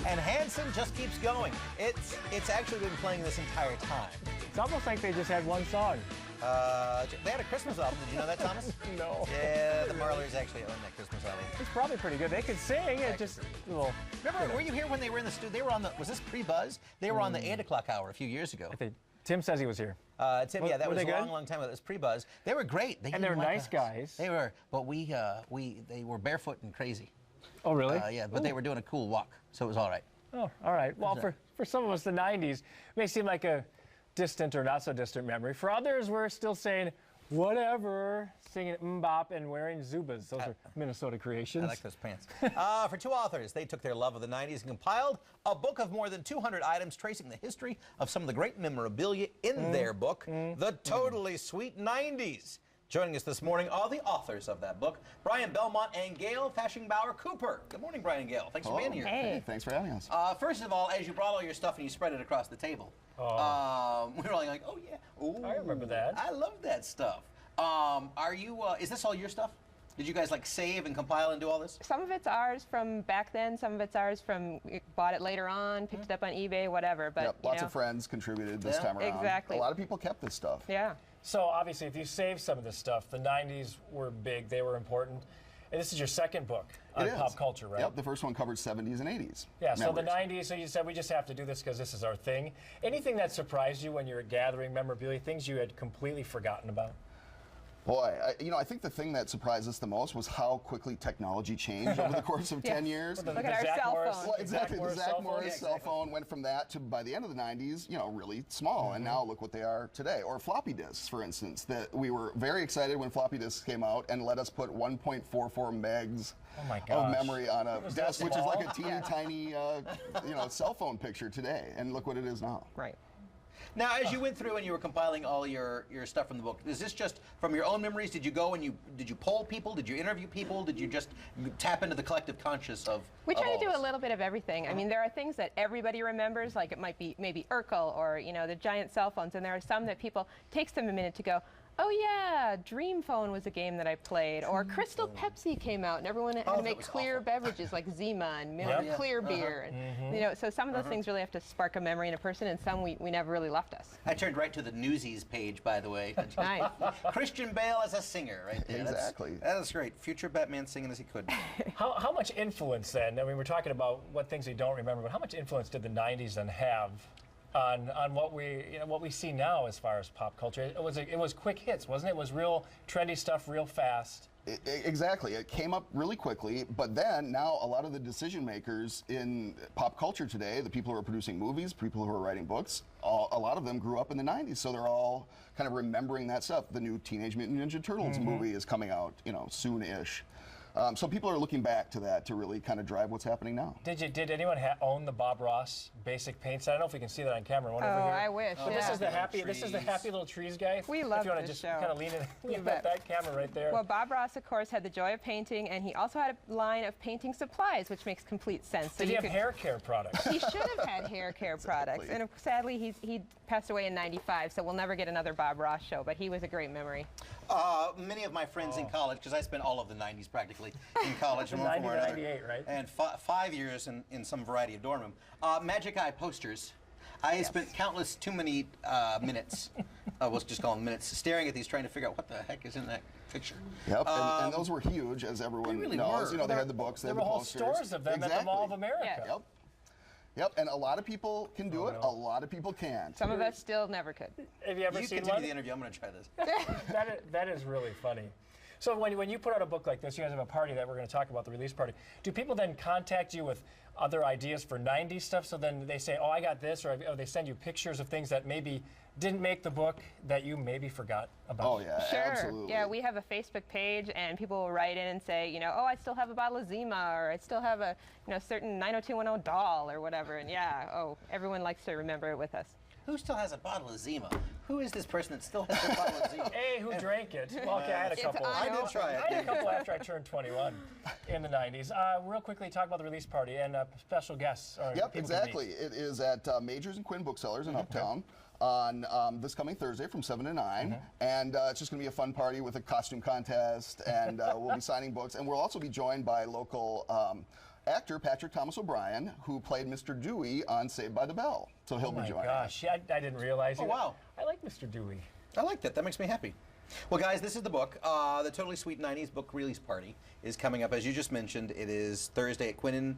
And Hanson just keeps going. It's actually been playing this entire time. It's almost like they just had one song. They had a Christmas album. Did you know that, Thomas? No. Yeah, the Marlers actually own that Christmas album. It's probably pretty good. They could sing. It just a little. Remember, were you here when they were in the studio? They were on the. Was this pre-buzz? They were on the 8 o'clock hour a few years ago. I think Tim says he was here. Tim, yeah, that was a long time ago. It was pre-buzz. They were great. And they were nice guys. They were, but they were barefoot and crazy. Oh, really? Yeah, but they were doing a cool walk, so it was all right. Oh, all right. Well, for some of us, the 90s may seem like a distant or not so distant memory. For others, we're still saying whatever, singing mbop and wearing Zubas. Those are Minnesota creations. I like those pants. For two authors, they took their love of the 90s and compiled a book of more than 200 items tracing the history of some of the great memorabilia in their book, The Totally Sweet 90s. Joining us this morning are the authors of that book, Brian Bellmont and Gael Fashingbauer Cooper. Good morning, Brian and Gael. Thanks for being here. Hey, thanks for having us. First of all, as you brought all your stuff and you spread it across the table, we were all like, oh yeah. Ooh, I remember that. I love that stuff. Is this all your stuff? Did you guys like save and compile and do all this? Some of it's ours from back then. Some of it's ours from bought it later on, picked it up on eBay, whatever. But yep, lots of friends contributed this time around. Exactly. A lot of people kept this stuff. Yeah. So obviously, if you save some of this stuff, the 90s were big, they were important. And this is your second book on pop culture, right? Yep, the first one covered 70s and 80s. Yeah, so the 90s, so you said we just have to do this because this is our thing. Anything that surprised you when you were gathering memorabilia, things you had completely forgotten about? Boy, I think the thing that surprised us the most was how quickly technology changed over the course of 10 years. Look at our cell phone. Well, exactly, the Zach Morris cell phone went from that to, by the end of the 90s, really small, and now look what they are today. Or floppy disks, for instance, that we were very excited when floppy disks came out and let us put 1.44 megs of memory on a desk, which is like a teeny tiny, cell phone picture today, and look what it is now. Right. Now, as you went through and you were compiling all your stuff from the book, is this just from your own memories? Did you go and did you poll people? Did you interview people? Did you just tap into the collective conscious of We try to do a little bit of everything. I mean, there are things that everybody remembers, like it might be maybe Urkel or, the giant cell phones, and there are some that people, takes them a minute to go, oh yeah, Dream Phone was a game that I played, or Crystal Pepsi came out, and everyone had to make clear beverages like Zima and clear beer. And, so some of those things really have to spark a memory in a person, and some we never really left us. I turned right to the Newsies page, by the way. Nice. Christian Bale as a singer, right there. Exactly. That's great. Future Batman singing as he could. How much influence then, I mean, we're talking about what things we don't remember, but how much influence did the 90s then have on what we see now as far as pop culture? It was quick hits, wasn't it? It was real trendy stuff, real fast. Exactly. It came up really quickly, but then now a lot of the decision makers in pop culture today, the people who are producing movies, people who are writing books, a lot of them grew up in the 90s, so they're all kind of remembering that stuff. The new Teenage Mutant Ninja Turtles movie is coming out, soon-ish. So people are looking back to that to really kind of drive what's happening now. Did anyone own the Bob Ross basic paint set? I don't know if we can see that on camera. One over here. I wish. But this is the happy little trees guy. We love If you want to this just kind of lean at that camera right there. Well, Bob Ross, of course, had the joy of painting, and he also had a line of painting supplies, which makes complete sense. Did he have hair care products? He should have had hair care products, and sadly, he passed away in '95, so we'll never get another Bob Ross show. But he was a great memory. Many of my friends in college, because I spent all of the 90s practically in college, from 90 to 98, right? And 5 years in some variety of dorm room. Magic Eye posters. I spent countless too many minutes, we'll just call them minutes, staring at these, trying to figure out what the heck is in that picture. Yep, and those were huge, as everyone knows. They had the books, they had the posters. There were whole stores of them at the Mall of America. Yep. Yep, and a lot of people can do it. A lot of people can't. Some of us still never could. Have you ever seen one? You continue the interview. I'm going to try this. That is really funny. So when you put out a book like this, you guys have a party that we're going to talk about, the release party. Do people then contact you with other ideas for 90s stuff? So then they say, oh, I got this, or they send you pictures of things that maybe didn't make the book that you maybe forgot about? Oh, yeah, sure. Absolutely. Yeah, we have a Facebook page, and people will write in and say, oh, I still have a bottle of Zima, or I still have a certain 90210 doll, or whatever. And everyone likes to remember it with us. Who still has a bottle of Zima? Who is this person that still has a bottle of Zima? A, who drank it? Well, okay, I had a couple. I did try it. I had a couple after I turned 21 in the 90s. Real quickly, talk about the release party and special guests. Yep, exactly. It is at Majors and Quinn Booksellers in Uptown on this coming Thursday from 7 to 9. And it's just going to be a fun party with a costume contest, and we'll be signing books. And we'll also be joined by local actor Patrick Thomas O'Brien, who played Mr. Dewey on Saved by the Bell. So he'll be joining. Oh my gosh, yeah, I didn't realize. Oh, wow. I like Mr. Dewey. I like that. That makes me happy. Well, guys, this is the book. The Totally Sweet 90s book release party is coming up. As you just mentioned, it is Thursday at Quinnen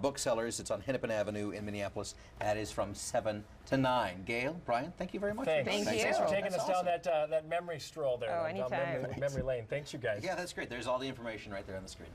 Booksellers. It's on Hennepin Avenue in Minneapolis. That is from 7 to 9. Gail, Brian, thank you very much. Thanks. Thank Thanks you. for taking That's us down awesome. that memory stroll there. Oh, down anytime. memory lane. Thanks, you guys. Yeah, that's great. There's all the information right there on the screen.